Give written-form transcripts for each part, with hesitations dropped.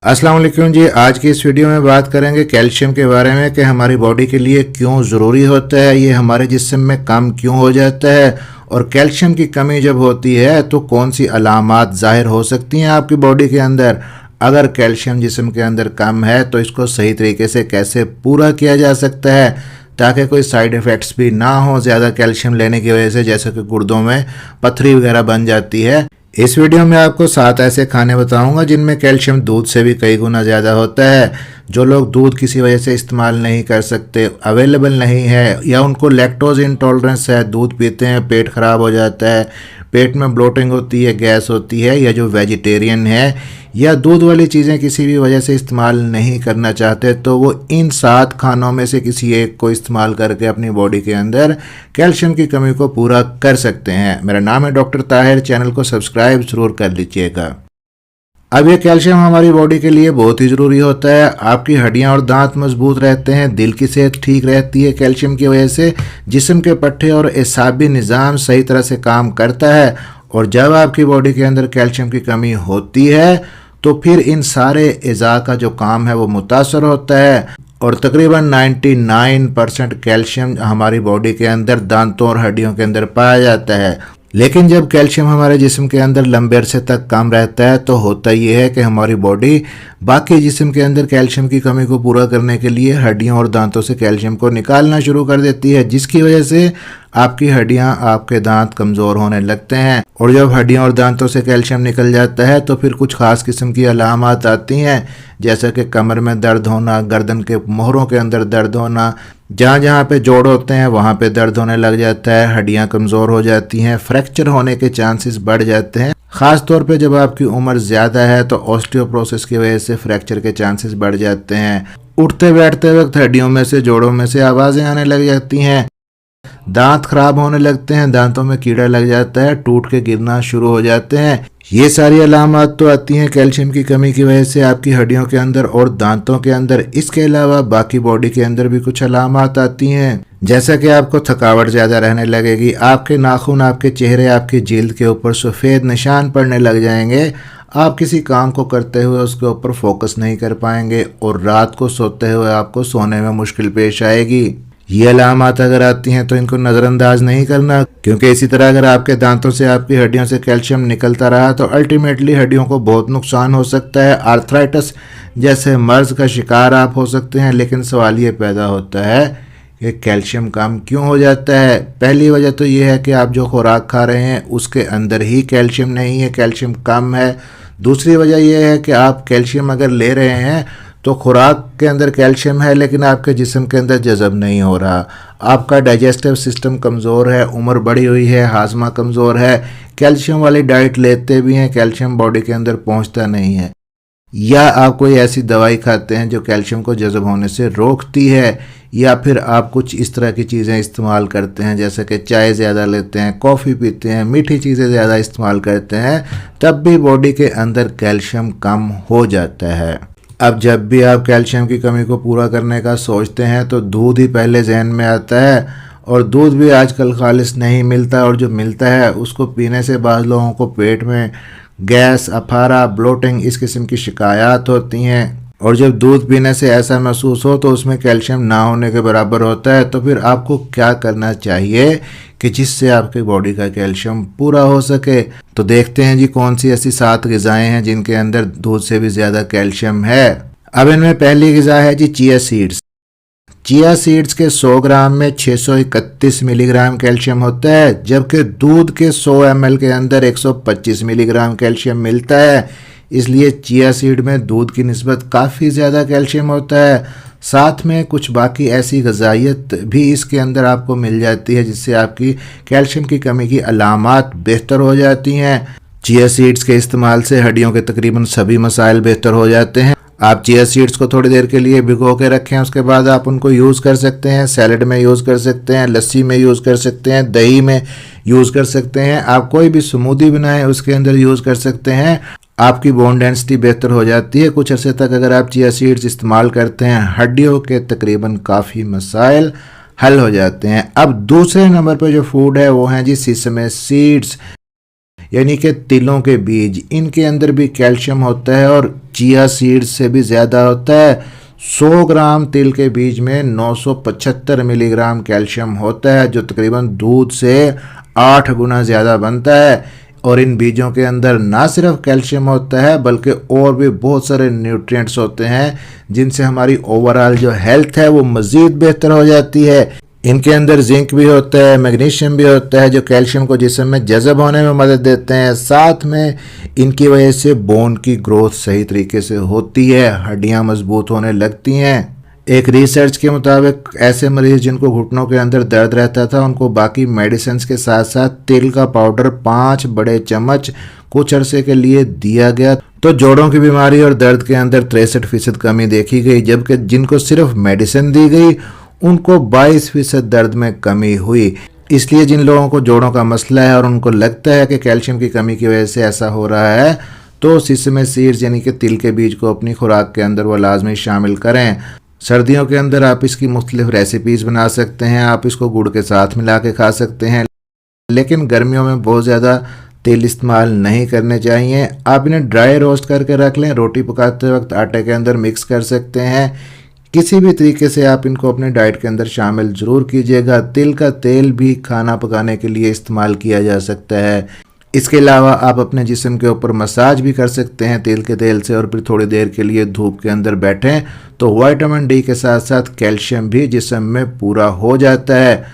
अस्सलाम वालेकुम जी। आज की इस वीडियो में बात करेंगे कैल्शियम के बारे में कि हमारी बॉडी के लिए क्यों ज़रूरी होता है, ये हमारे जिस्म में कम क्यों हो जाता है और कैल्शियम की कमी जब होती है तो कौन सी अलामात ज़ाहिर हो सकती हैं आपकी बॉडी के अंदर। अगर कैल्शियम जिस्म के अंदर कम है तो इसको सही तरीके से कैसे पूरा किया जा सकता है ताकि कोई साइड इफ़ेक्ट्स भी ना हो ज़्यादा कैल्शियम लेने की वजह से, जैसे कि गुर्दों में पथरी वगैरह बन जाती है। इस वीडियो में आपको 7 ऐसे खाने बताऊंगा जिनमें कैल्शियम दूध से भी कई गुना ज़्यादा होता है। जो लोग दूध किसी वजह से इस्तेमाल नहीं कर सकते, अवेलेबल नहीं है, या उनको लैक्टोज इंटॉलरेंस है, दूध पीते हैं पेट ख़राब हो जाता है, पेट में ब्लोटिंग होती है, गैस होती है, या जो वेजिटेरियन है या दूध वाली चीज़ें किसी भी वजह से इस्तेमाल नहीं करना चाहते, तो वो इन 7 खानों में से किसी एक को इस्तेमाल करके अपनी बॉडी के अंदर कैल्शियम की कमी को पूरा कर सकते हैं। मेरा नाम है डॉक्टर ताहिर। चैनल को सब्सक्राइब ज़रूर कर लीजिएगा। अब ये कैल्शियम हमारी बॉडी के लिए बहुत ही ज़रूरी होता है। आपकी हड्डियां और दांत मजबूत रहते हैं, दिल की सेहत ठीक रहती है कैल्शियम की वजह से, जिस्म के पट्टे और एसाबी निज़ाम सही तरह से काम करता है। और जब आपकी बॉडी के अंदर कैल्शियम की कमी होती है तो फिर इन सारे अज़ा का जो काम है वो मुतासर होता है और तकरीबन 99% कैल्शियम हमारी बॉडी के अंदर दांतों और हड्डियों के अंदर पाया जाता है। लेकिन जब कैल्शियम हमारे जिस्म के अंदर लंबे अरसे तक कम रहता है तो होता ये है कि हमारी बॉडी बाकी जिस्म के अंदर कैल्शियम की कमी को पूरा करने के लिए हड्डियों और दांतों से कैल्शियम को निकालना शुरू कर देती है, जिसकी वजह से आपकी हड्डियां, आपके दांत कमज़ोर होने लगते हैं। और जब हड्डियों और दांतों से कैल्शियम निकल जाता है तो फिर कुछ ख़ास किस्म की अलामात आती हैं, जैसे कि कमर में दर्द होना, गर्दन के मोहरों के अंदर दर्द होना, जहाँ जहाँ पे जोड़ होते हैं वहाँ पे दर्द होने लग जाता है, हड्डियाँ कमज़ोर हो जाती हैं, फ्रैक्चर होने के चांसेस बढ़ जाते हैं। ख़ास तौर पे जब आपकी उम्र ज़्यादा है तो ऑस्टियोपोरोसिस की वजह से फ्रैक्चर के चांसेस बढ़ जाते हैं। उठते बैठते वक्त हड्डियों में से, जोड़ों में से आवाज़ें आने लग जाती हैं, दांत खराब होने लगते हैं, दांतों में कीड़ा लग जाता है, टूट के गिरना शुरू हो जाते हैं। ये सारी अलामत तो आती हैं कैल्शियम की कमी की वजह से आपकी हड्डियों के अंदर और दांतों के अंदर। इसके अलावा बाकी बॉडी के अंदर भी कुछ अलामत आती हैं, जैसा कि आपको थकावट ज़्यादा रहने लगेगी, आपके नाखून, आपके चेहरे, आपकी जिल्द के ऊपर सफ़ेद निशान पड़ने लग जाएंगे, आप किसी काम को करते हुए उसके ऊपर फोकस नहीं कर पाएंगे और रात को सोते हुए आपको सोने में मुश्किल पेश आएगी। ये अलामत अगर आती हैं तो इनको नज़रअंदाज नहीं करना, क्योंकि इसी तरह अगर आपके दांतों से, आपकी हड्डियों से कैल्शियम निकलता रहा तो अल्टीमेटली हड्डियों को बहुत नुकसान हो सकता है। आर्थराइटिस जैसे मर्ज का शिकार आप हो सकते हैं। लेकिन सवाल ये पैदा होता है कि कैल्शियम कम क्यों हो जाता है। पहली वजह तो ये है कि आप जो खुराक खा रहे हैं उसके अंदर ही कैल्शियम नहीं है, कैल्शियम कम है। दूसरी वजह यह है कि आप कैल्शियम अगर ले रहे हैं तो खुराक के अंदर कैल्शियम है लेकिन आपके जिस्म के अंदर जज़ब नहीं हो रहा, आपका डाइजेस्टिव सिस्टम कमज़ोर है, उम्र बढ़ी हुई है, हाजमा कमज़ोर है, कैल्शियम वाली डाइट लेते भी हैं, कैल्शियम बॉडी के अंदर पहुंचता नहीं है, या आप कोई ऐसी दवाई खाते हैं जो कैल्शियम को जज़ब होने से रोकती है, या फिर आप कुछ इस तरह की चीज़ें इस्तेमाल करते हैं जैसे कि चाय ज़्यादा लेते हैं, कॉफ़ी पीते हैं, मीठी चीज़ें ज़्यादा इस्तेमाल करते हैं, तब भी बॉडी के अंदर कैल्शियम कम हो जाता है। अब जब भी आप कैल्शियम की कमी को पूरा करने का सोचते हैं तो दूध ही पहले जहन में आता है, और दूध भी आजकल खालिस नहीं मिलता, और जो मिलता है उसको पीने से बाज़ लोगों को पेट में गैस, अफारा, ब्लोटिंग, इस किस्म की शिकायत होती हैं। और जब दूध पीने से ऐसा महसूस हो तो उसमें कैल्शियम ना होने के बराबर होता है, तो फिर आपको क्या करना चाहिए कि जिससे आपकी बॉडी का कैल्शियम पूरा हो सके। तो देखते हैं जी कौन सी ऐसी 7 ग़िज़ाएँ हैं जिनके अंदर दूध से भी ज़्यादा कैल्शियम है। अब इनमें पहली ग़िज़ा है जी चिया सीड्स। चिया सीड्स के 100 ग्राम में 631 मिलीग्राम कैल्शियम होता है, जबकि दूध के 100 ml के अंदर 125 मिलीग्राम कैल्शियम मिलता है। इसलिए चिया सीड में दूध की निस्बत काफ़ी ज़्यादा कैल्शियम होता है। साथ में कुछ बाकी ऐसी ग़िज़ाइयत भी इसके अंदर आपको मिल जाती है जिससे आपकी कैल्शियम की कमी की अलामात बेहतर हो जाती हैं। चिया सीड्स के इस्तेमाल से हड्डियों के तकरीबन सभी मसाइल बेहतर हो जाते हैं। आप चिया सीड्स को थोड़ी देर के लिए भिगो के रखें, उसके बाद आप उनको यूज़ कर सकते हैं, सैलड में यूज़ कर सकते हैं, लस्सी में यूज़ कर सकते हैं, दही में यूज़ कर सकते हैं, आप कोई भी स्मूदी बनाएं उसके अंदर यूज़ कर सकते हैं। आपकी बोन डेंसिटी बेहतर हो जाती है। कुछ अर्से तक अगर आप चिया सीड्स इस्तेमाल करते हैं, हड्डियों के तकरीबन काफ़ी मसाइल हल हो जाते हैं। अब दूसरे नंबर पर जो फूड है वो हैं जी सिसमे सीड्स। यानी कि तिलों के बीज, इनके अंदर भी कैल्शियम होता है और चिया सीड्स से भी ज़्यादा होता है। 100 ग्राम तिल के बीज में 975 मिलीग्राम कैल्शियम होता है, जो तकरीबन दूध से 8 गुना ज़्यादा बनता है। और इन बीजों के अंदर ना सिर्फ कैल्शियम होता है बल्कि और भी बहुत सारे न्यूट्रिएंट्स होते हैं, जिनसे हमारी ओवरऑल जो हेल्थ है वो मज़ीद बेहतर हो जाती है। इनके अंदर जिंक भी होता है, मैग्नीशियम भी होता है, जो कैल्शियम को जिस्म में जज़ब होने में मदद देते हैं। साथ में इनकी वजह से बोन की ग्रोथ सही तरीके से होती है, हड्डियां मजबूत होने लगती हैं। एक रिसर्च के मुताबिक ऐसे मरीज जिनको घुटनों के अंदर दर्द रहता था, उनको बाकी मेडिसिन के साथ साथ तिल का पाउडर 5 बड़े चम्मच कुछ अरसे के लिए दिया गया, तो जोड़ों की बीमारी और दर्द के अंदर 63% कमी देखी गई। जबकि जिनको सिर्फ मेडिसिन दी गई उनको 22% दर्द में कमी हुई। इसलिए जिन लोगों को जोड़ों का मसला है और उनको लगता है कि कैल्शियम की कमी की वजह से ऐसा हो रहा है, तो सिसमे सीड्स यानी कि तिल के बीज को अपनी खुराक के अंदर वो लाजमी शामिल करें। सर्दियों के अंदर आप इसकी मुख्तलिफ रेसिपीज़ बना सकते हैं, आप इसको गुड़ के साथ मिला के खा सकते हैं, लेकिन गर्मियों में बहुत ज़्यादा तेल इस्तेमाल नहीं करने चाहिए। आप इन्हें ड्राई रोस्ट करके रख लें, रोटी पकाते वक्त आटे के अंदर मिक्स कर सकते हैं। किसी भी तरीके से आप इनको अपने डाइट के अंदर शामिल ज़रूर कीजिएगा। तिल का तेल भी खाना पकाने के लिए इस्तेमाल किया जा सकता है। इसके अलावा आप अपने जिस्म के ऊपर मसाज भी कर सकते हैं तिल के तेल से, और फिर थोड़ी देर के लिए धूप के अंदर बैठें तो विटामिन डी के साथ साथ कैल्शियम भी जिस्म में पूरा हो जाता है।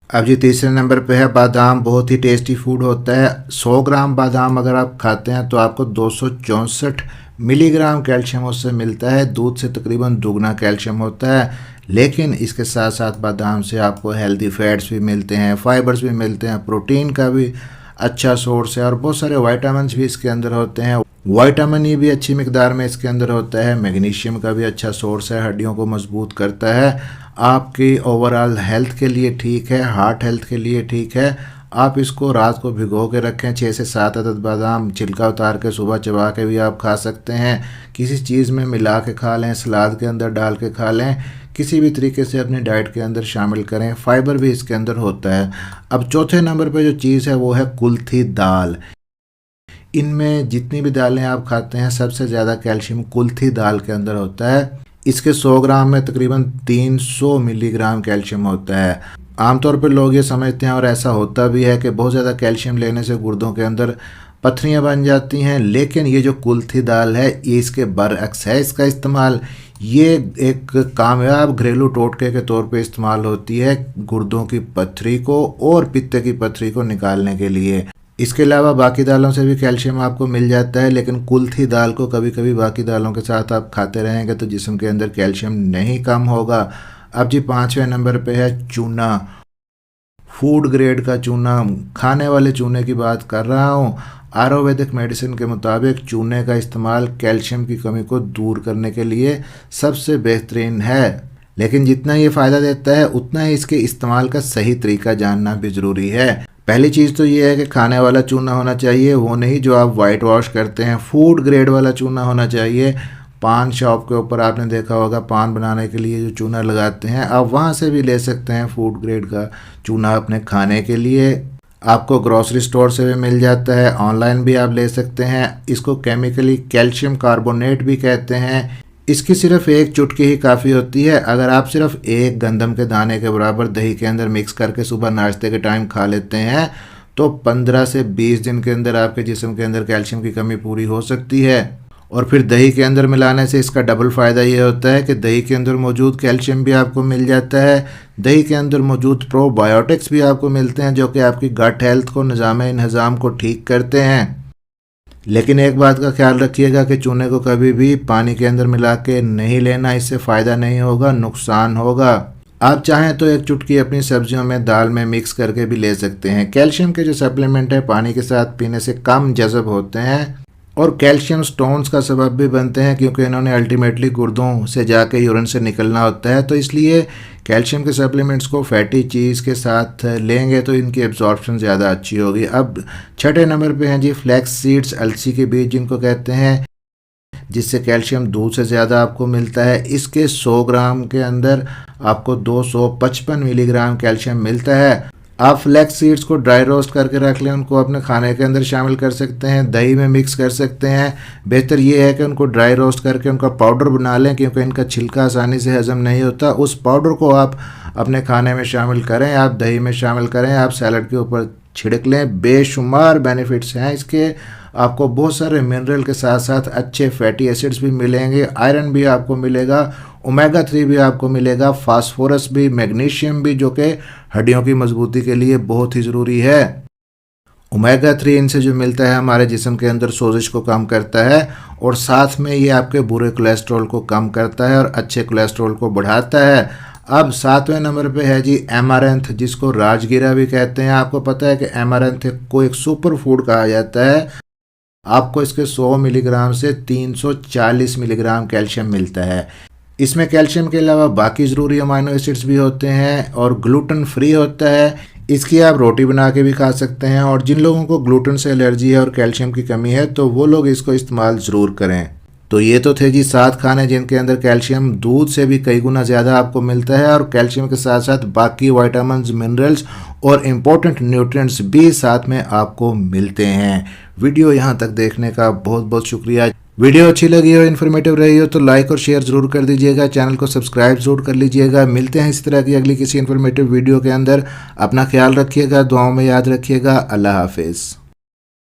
अब जी तीसरे नंबर पे है बादाम। बहुत ही टेस्टी फूड होता है। 100 ग्राम बादाम अगर आप खाते हैं तो आपको 264 मिलीग्राम कैल्शियम उससे मिलता है। दूध से तकरीबन दुगना कैल्शियम होता है, लेकिन इसके साथ साथ बादाम से आपको हेल्दी फैट्स भी मिलते हैं, फाइबर्स भी मिलते हैं, प्रोटीन का भी अच्छा सोर्स है और बहुत सारे विटामिन भी इसके अंदर होते हैं। विटामिन ई भी अच्छी मिकदार में इसके अंदर होता है। मैग्नीशियम का भी अच्छा सोर्स है, हड्डियों को मजबूत करता है, आपकी ओवरऑल हेल्थ के लिए ठीक है, हार्ट हेल्थ के लिए ठीक है। आप इसको रात को भिगो के रखें। 6 से 7 अदद बादाम छिलका उतार के सुबह चबा के भी आप खा सकते हैं, किसी चीज़ में मिला के खा लें, सलाद के अंदर डाल के खा लें, किसी भी तरीके से अपनी डाइट के अंदर शामिल करें। फाइबर भी इसके अंदर होता है। अब चौथे नंबर पे जो चीज़ है वो है कुल्थी दाल। इनमें जितनी भी दालें आप खाते हैं सबसे ज़्यादा कैल्शियम कुल्थी दाल के अंदर होता है। इसके 100 ग्राम में तकरीबन 300 मिलीग्राम कैल्शियम होता है। आमतौर पर लोग ये समझते हैं और ऐसा होता भी है कि बहुत ज़्यादा कैल्शियम लेने से गुर्दों के अंदर पथरियां बन जाती हैं, लेकिन ये जो कुल्थी दाल है ये इसके बरअक्स है। इसका इस्तेमाल ये एक कामयाब घरेलू टोटके के तौर पे इस्तेमाल होती है गुर्दों की पथरी को और पित्त की पथरी को निकालने के लिए। इसके अलावा बाकी दालों से भी कैल्शियम आपको मिल जाता है, लेकिन कुल्थी दाल को कभी कभी बाकी दालों के साथ आप खाते रहेंगे तो जिस्म के अंदर कैल्शियम नहीं कम होगा। अब जी 5वें नंबर पे है चूना। फूड ग्रेड का चूना, खाने वाले चूने की बात कर रहा हूँ। आयुर्वेदिक मेडिसिन के मुताबिक चूने का इस्तेमाल कैल्शियम की कमी को दूर करने के लिए सबसे बेहतरीन है, लेकिन जितना ये फ़ायदा देता है उतना ही इसके इस्तेमाल का सही तरीका जानना भी ज़रूरी है। पहली चीज़ तो ये है कि खाने वाला चूना होना चाहिए, वो नहीं जो आप वाइट वॉश करते हैं। फूड ग्रेड वाला चूना होना चाहिए। पान शॉप के ऊपर आपने देखा होगा पान बनाने के लिए जो चूना लगाते हैं, आप वहाँ से भी ले सकते हैं फूड ग्रेड का चूना अपने खाने के लिए। आपको ग्रोसरी स्टोर से भी मिल जाता है, ऑनलाइन भी आप ले सकते हैं। इसको केमिकली कैल्शियम कार्बोनेट भी कहते हैं। इसकी सिर्फ एक चुटकी ही काफ़ी होती है। अगर आप सिर्फ एक गंदम के दाने के बराबर दही के अंदर मिक्स करके सुबह नाश्ते के टाइम खा लेते हैं तो 15 से 20 दिन के अंदर आपके जिस्म के अंदर कैल्शियम की कमी पूरी हो सकती है। और फिर दही के अंदर मिलाने से इसका डबल फ़ायदा ये होता है कि दही के अंदर मौजूद कैल्शियम भी आपको मिल जाता है, दही के अंदर मौजूद प्रोबायोटिक्स भी आपको मिलते हैं जो कि आपकी गट हेल्थ को, निज़ाम को ठीक करते हैं। लेकिन एक बात का ख्याल रखिएगा कि चूने को कभी भी पानी के अंदर मिला के नहीं लेना, इससे फ़ायदा नहीं होगा, नुकसान होगा। आप चाहें तो एक चुटकी अपनी सब्जियों में, दाल में मिक्स करके भी ले सकते हैं। कैल्शियम के जो सप्लीमेंट है पानी के साथ पीने से कम जज़ब होते हैं और कैल्शियम स्टोन्स का सबब भी बनते हैं, क्योंकि इन्होंने अल्टीमेटली गुर्दों से जाके यूरिन से निकलना होता है। तो इसलिए कैल्शियम के सप्लीमेंट्स को फैटी चीज़ के साथ लेंगे तो इनकी एब्जॉर्प्शन ज़्यादा अच्छी होगी। अब 6ठे नंबर पे हैं जी फ्लैक्स सीड्स, अलसी के बीज जिनको कहते हैं, जिससे कैल्शियम दूध से ज़्यादा आपको मिलता है। इसके 100 ग्राम के अंदर आपको 255 मिलीग्राम कैल्शियम मिलता है। आप फ्लैक्स सीड्स को ड्राई रोस्ट करके रख लें, उनको अपने खाने के अंदर शामिल कर सकते हैं, दही में मिक्स कर सकते हैं। बेहतर ये है कि उनको ड्राई रोस्ट करके उनका पाउडर बना लें, क्योंकि इनका छिलका आसानी से हजम नहीं होता। उस पाउडर को आप अपने खाने में शामिल करें, आप दही में शामिल करें, आप सैलड के ऊपर छिड़क लें। बेशुमार बेनिफिट्स हैं इसके। आपको बहुत सारे मिनरल के साथ साथ अच्छे फैटी एसिड्स भी मिलेंगे, आयरन भी आपको मिलेगा, ओमेगा 3 भी आपको मिलेगा, फास्फोरस भी, मैग्नीशियम भी, जो कि हड्डियों की मजबूती के लिए बहुत ही ज़रूरी है। ओमेगा 3 इनसे जो मिलता है हमारे जिस्म के अंदर सोजिश को कम करता है, और साथ में ये आपके बुरे कोलेस्ट्रॉल को कम करता है और अच्छे कोलेस्ट्रॉल को बढ़ाता है। अब 7वें नंबर पे है जी एमारैंथ, जिसको राजगीरा भी कहते हैं। आपको पता है कि एमारैंथ को एक सुपर फूड कहा जाता है। आपको इसके 100 मिलीग्राम से 340 मिलीग्राम कैल्शियम मिलता है। इसमें कैल्शियम के अलावा बाकी ज़रूरी अमाइनो एसिड्स भी होते हैं और ग्लूटेन फ्री होता है। इसकी आप रोटी बना के भी खा सकते हैं, और जिन लोगों को ग्लूटेन से एलर्जी है और कैल्शियम की कमी है तो वो लोग इसको इस्तेमाल ज़रूर करें। तो ये तो थे जी 7 खाने जिनके अंदर कैल्शियम दूध से भी कई गुना ज़्यादा आपको मिलता है, और कैल्शियम के साथ साथ बाकी विटामिन्स, मिनरल्स और इम्पोर्टेंट न्यूट्रिएंट्स भी साथ में आपको मिलते हैं। वीडियो यहाँ तक देखने का बहुत बहुत शुक्रिया। वीडियो अच्छी लगी हो, इन्फॉर्मेटिव रही हो तो लाइक और शेयर ज़रूर कर दीजिएगा, चैनल को सब्सक्राइब ज़रूर कर लीजिएगा। मिलते हैं इस तरह की अगली किसी इन्फॉर्मेटिव वीडियो के अंदर। अपना ख्याल रखिएगा, दुआओं में याद रखिएगा। अल्लाह हाफिज़।